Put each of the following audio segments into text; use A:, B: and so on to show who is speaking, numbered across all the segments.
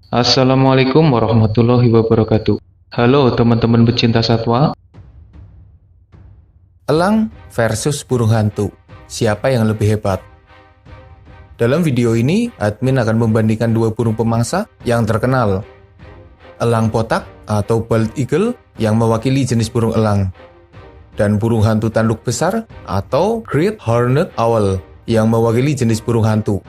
A: Assalamualaikum warahmatullahi wabarakatuh. Halo teman-teman pecinta satwa.
B: Elang versus burung hantu. Siapa yang lebih hebat? Dalam video ini, admin akan membandingkan dua burung pemangsa yang terkenal. Elang potak atau bald eagle yang mewakili jenis burung elang. Dan burung hantu tanduk besar atau great horned owl yang mewakili jenis burung hantu.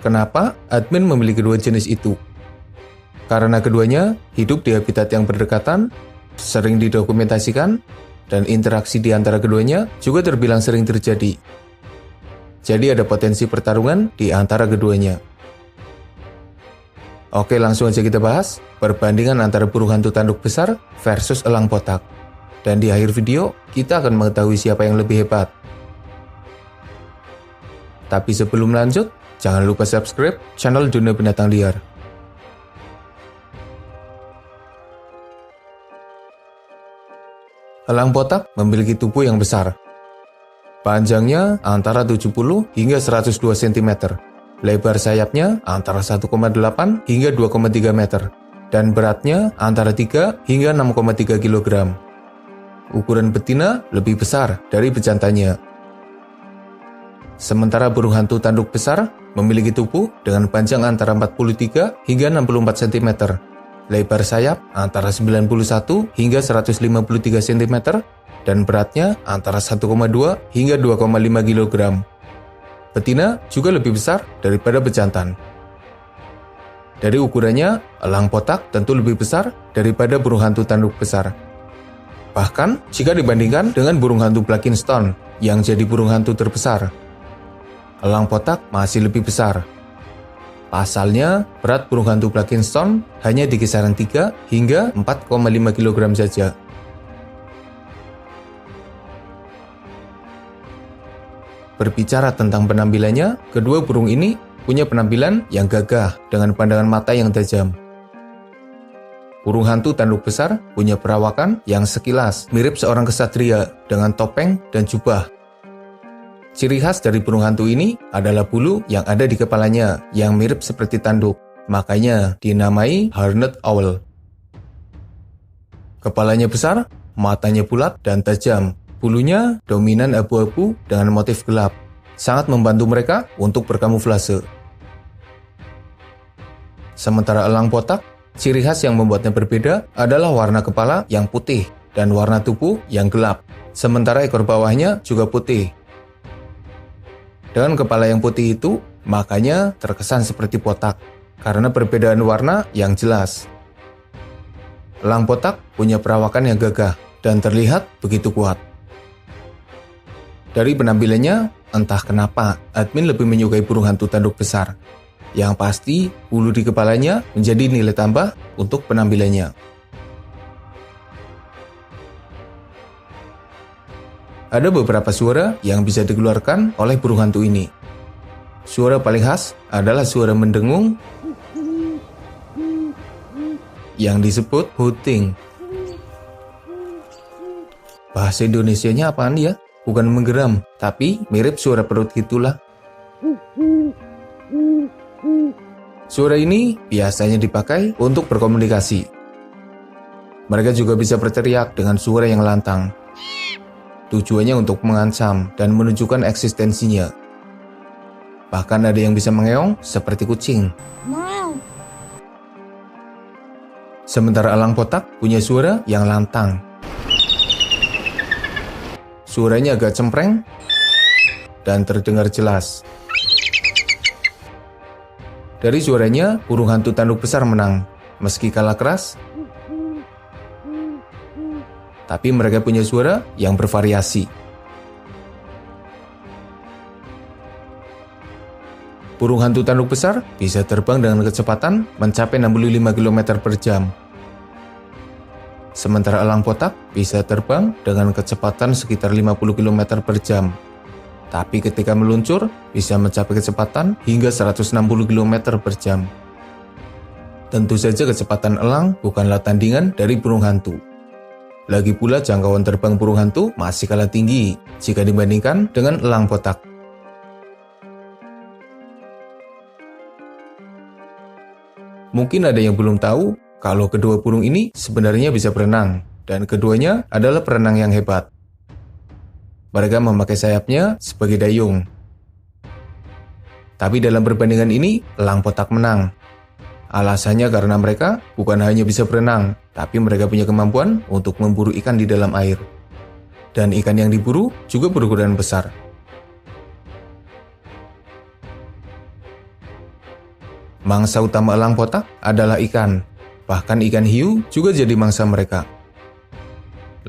B: Kenapa admin memilih kedua jenis itu? Karena keduanya hidup di habitat yang berdekatan, sering didokumentasikan, dan interaksi di antara keduanya juga terbilang sering terjadi. Jadi ada potensi pertarungan di antara keduanya. Oke, langsung aja kita bahas perbandingan antara burung hantu tanduk besar versus elang potak. Dan di akhir video, kita akan mengetahui siapa yang lebih hebat. Tapi sebelum lanjut, jangan lupa subscribe channel Dunia Binatang Liar. Elang potak memiliki tubuh yang besar. Panjangnya antara 70 hingga 102 cm. Lebar sayapnya antara 1,8 hingga 2,3 meter. Dan beratnya antara 3 hingga 6,3 kg. Ukuran betina lebih besar dari bejantannya. Sementara burung hantu tanduk besar memiliki tubuh dengan panjang antara 43 hingga 64 cm. Lebar sayap antara 91 hingga 153 cm dan beratnya antara 1,2 hingga 2,5 kg. Betina juga lebih besar daripada bejantan. Dari ukurannya, elang potak tentu lebih besar daripada burung hantu tanduk besar. Bahkan jika dibandingkan dengan burung hantu Blakiston yang jadi burung hantu terbesar, elang potak masih lebih besar. Pasalnya, berat burung hantu Blakiston hanya di kisaran 3 hingga 4,5 kg saja. Berbicara tentang penampilannya, kedua burung ini punya penampilan yang gagah dengan pandangan mata yang tajam. Burung hantu tanduk besar punya perawakan yang sekilas mirip seorang kesatria dengan topeng dan jubah. Ciri khas dari burung hantu ini adalah bulu yang ada di kepalanya yang mirip seperti tanduk, makanya dinamai horned owl. Kepalanya besar, matanya bulat dan tajam, bulunya dominan abu-abu dengan motif gelap, sangat membantu mereka untuk berkamuflase. Sementara elang potak, ciri khas yang membuatnya berbeda adalah warna kepala yang putih dan warna tubuh yang gelap, sementara ekor bawahnya juga putih. Dengan kepala yang putih itu, makanya terkesan seperti potak, karena perbedaan warna yang jelas. Elang potak punya perawakan yang gagah dan terlihat begitu kuat. Dari penampilannya, entah kenapa admin lebih menyukai burung hantu tanduk besar. Yang pasti, bulu di kepalanya menjadi nilai tambah untuk penampilannya. Ada beberapa suara yang bisa dikeluarkan oleh burung hantu ini. Suara paling khas adalah suara mendengung yang disebut hooting. Bahasa Indonesianya apaan ya? Bukan menggeram, tapi mirip suara perut gitulah. Suara ini biasanya dipakai untuk berkomunikasi. Mereka juga bisa berteriak dengan suara yang lantang. Tujuannya untuk mengancam dan menunjukkan eksistensinya. Bahkan ada yang bisa mengeong seperti kucing. Sementara elang potak punya suara yang lantang. Suaranya agak cempreng dan terdengar jelas. Dari suaranya, burung hantu tanduk besar menang, meski kalah keras. Tapi mereka punya suara yang bervariasi. Burung hantu tanduk besar bisa terbang dengan kecepatan mencapai 65 km per jam. Sementara elang potak bisa terbang dengan kecepatan sekitar 50 km per jam. Tapi ketika meluncur, bisa mencapai kecepatan hingga 160 km per jam. Tentu saja kecepatan elang bukanlah tandingan dari burung hantu. Lagi pula jangkauan terbang burung hantu masih kalah tinggi jika dibandingkan dengan elang potak. Mungkin ada yang belum tahu kalau kedua burung ini sebenarnya bisa berenang, dan keduanya adalah perenang yang hebat. Mereka memakai sayapnya sebagai dayung. Tapi dalam perbandingan ini, elang potak menang. Alasannya karena mereka bukan hanya bisa berenang, tapi mereka punya kemampuan untuk memburu ikan di dalam air. Dan ikan yang diburu juga berukuran besar. Mangsa utama elang potak adalah ikan. Bahkan ikan hiu juga jadi mangsa mereka.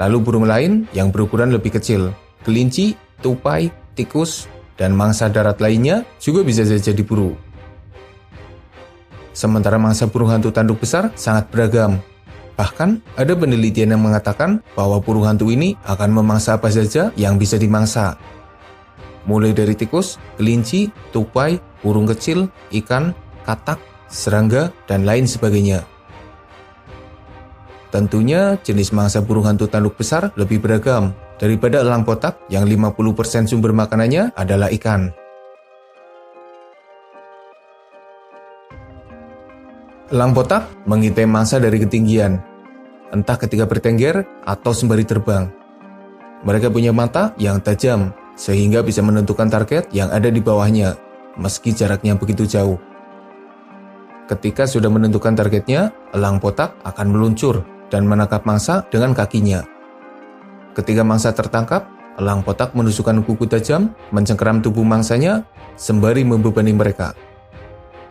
B: Lalu burung lain yang berukuran lebih kecil, kelinci, tupai, tikus, dan mangsa darat lainnya juga bisa saja diburu. Sementara mangsa burung hantu tanduk besar sangat beragam. Bahkan ada penelitian yang mengatakan bahwa burung hantu ini akan memangsa apa saja yang bisa dimangsa. Mulai dari tikus, kelinci, tupai, burung kecil, ikan, katak, serangga, dan lain sebagainya. Tentunya jenis mangsa burung hantu tanduk besar lebih beragam daripada elang potak yang 50% sumber makanannya adalah ikan. Elang potak mengintai mangsa dari ketinggian, entah ketika bertengger atau sembari terbang. Mereka punya mata yang tajam, sehingga bisa menentukan target yang ada di bawahnya, meski jaraknya begitu jauh. Ketika sudah menentukan targetnya, elang potak akan meluncur dan menangkap mangsa dengan kakinya. Ketika mangsa tertangkap, elang potak menusukkan kuku tajam, mencengkeram tubuh mangsanya, sembari membebani mereka.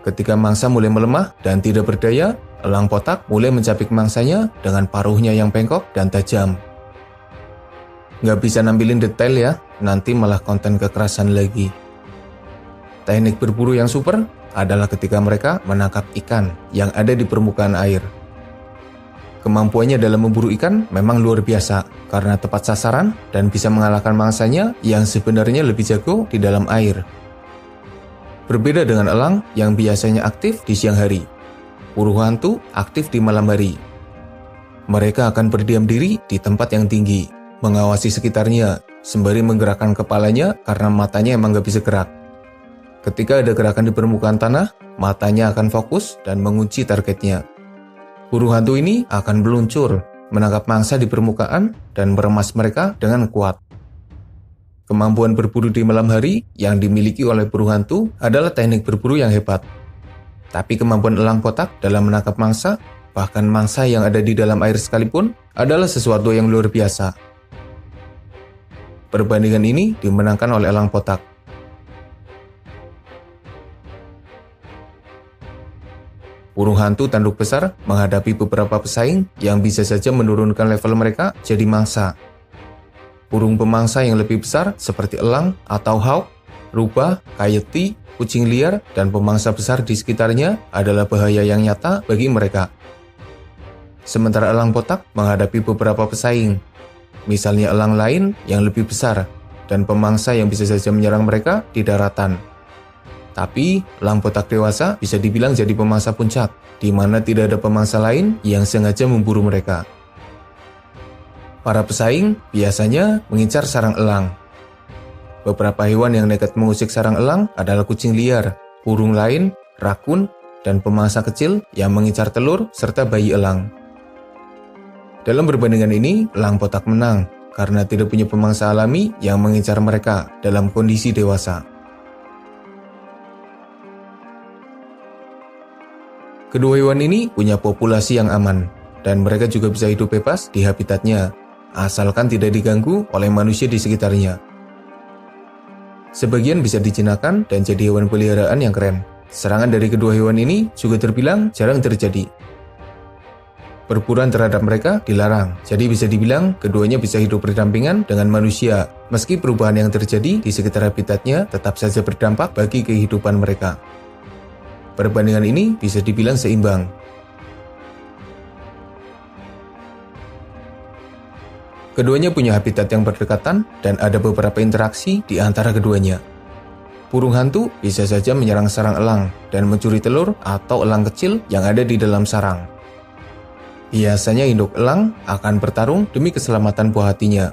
B: Ketika mangsa mulai melemah dan tidak berdaya, elang potak mulai mencapik mangsanya dengan paruhnya yang bengkok dan tajam. Nggak bisa nampilin detail ya, nanti malah konten kekerasan lagi. Teknik berburu yang super adalah ketika mereka menangkap ikan yang ada di permukaan air. Kemampuannya dalam memburu ikan memang luar biasa karena tepat sasaran dan bisa mengalahkan mangsanya yang sebenarnya lebih jago di dalam air. Berbeda dengan elang yang biasanya aktif di siang hari, burung hantu aktif di malam hari. Mereka akan berdiam diri di tempat yang tinggi, mengawasi sekitarnya, sembari menggerakkan kepalanya karena matanya emang gak bisa gerak. Ketika ada gerakan di permukaan tanah, matanya akan fokus dan mengunci targetnya. Burung hantu ini akan meluncur, menangkap mangsa di permukaan, dan meremas mereka dengan kuat. Kemampuan berburu di malam hari yang dimiliki oleh burung hantu adalah teknik berburu yang hebat. Tapi kemampuan elang potak dalam menangkap mangsa, bahkan mangsa yang ada di dalam air sekalipun, adalah sesuatu yang luar biasa. Perbandingan ini dimenangkan oleh elang potak. Burung hantu tanduk besar menghadapi beberapa pesaing yang bisa saja menurunkan level mereka jadi mangsa. Burung pemangsa yang lebih besar seperti elang atau hawk, rubah, coyote, kucing liar, dan pemangsa besar di sekitarnya adalah bahaya yang nyata bagi mereka. Sementara elang potak menghadapi beberapa pesaing, misalnya elang lain yang lebih besar, dan pemangsa yang bisa saja menyerang mereka di daratan. Tapi, elang potak dewasa bisa dibilang jadi pemangsa puncak, di mana tidak ada pemangsa lain yang sengaja memburu mereka. Para pesaing biasanya mengincar sarang elang. Beberapa hewan yang nekat mengusik sarang elang adalah kucing liar, burung lain, rakun, dan pemangsa kecil yang mengincar telur serta bayi elang. Dalam perbandingan ini, elang potak menang karena tidak punya pemangsa alami yang mengincar mereka dalam kondisi dewasa. Kedua hewan ini punya populasi yang aman, dan mereka juga bisa hidup bebas di habitatnya, asalkan tidak diganggu oleh manusia di sekitarnya. Sebagian bisa dijinakkan dan jadi hewan peliharaan yang keren. Serangan dari kedua hewan ini juga terbilang jarang terjadi. Perburuan terhadap mereka dilarang, jadi bisa dibilang keduanya bisa hidup berdampingan dengan manusia, meski perubahan yang terjadi di sekitar habitatnya tetap saja berdampak bagi kehidupan mereka. Perbandingan ini bisa dibilang seimbang. Keduanya punya habitat yang berdekatan dan ada beberapa interaksi di antara keduanya. Burung hantu bisa saja menyerang sarang elang dan mencuri telur atau elang kecil yang ada di dalam sarang. Biasanya induk elang akan bertarung demi keselamatan buah hatinya.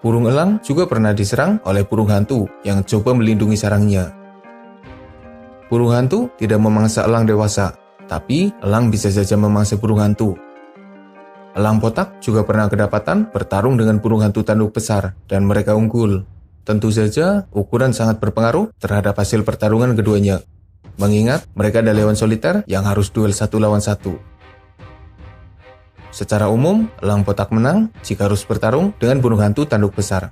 B: Burung elang juga pernah diserang oleh burung hantu yang coba melindungi sarangnya. Burung hantu tidak memangsa elang dewasa, tapi elang bisa saja memangsa burung hantu. Elang botak juga pernah kedapatan bertarung dengan burung hantu tanduk besar, dan mereka unggul. Tentu saja, ukuran sangat berpengaruh terhadap hasil pertarungan keduanya. Mengingat mereka adalah hewan soliter yang harus duel 1 lawan 1. Secara umum, elang botak menang jika harus bertarung dengan burung hantu tanduk besar.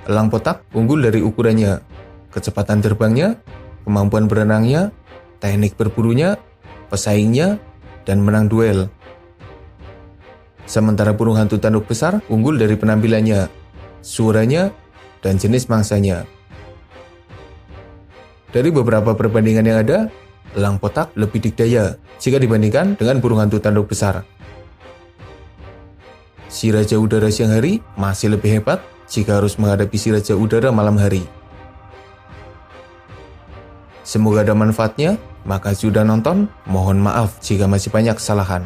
B: Elang botak unggul dari ukurannya, kecepatan terbangnya, kemampuan berenangnya, teknik berburunya, pesaingnya, dan menang duel. Sementara burung hantu tanduk besar unggul dari penampilannya, suaranya, dan jenis mangsanya. Dari beberapa perbandingan yang ada, elang botak lebih dikdaya jika dibandingkan dengan burung hantu tanduk besar. Si raja udara siang hari masih lebih hebat jika harus menghadapi si raja udara malam hari. Semoga ada manfaatnya. Makasih sudah nonton, mohon maaf jika masih banyak kesalahan.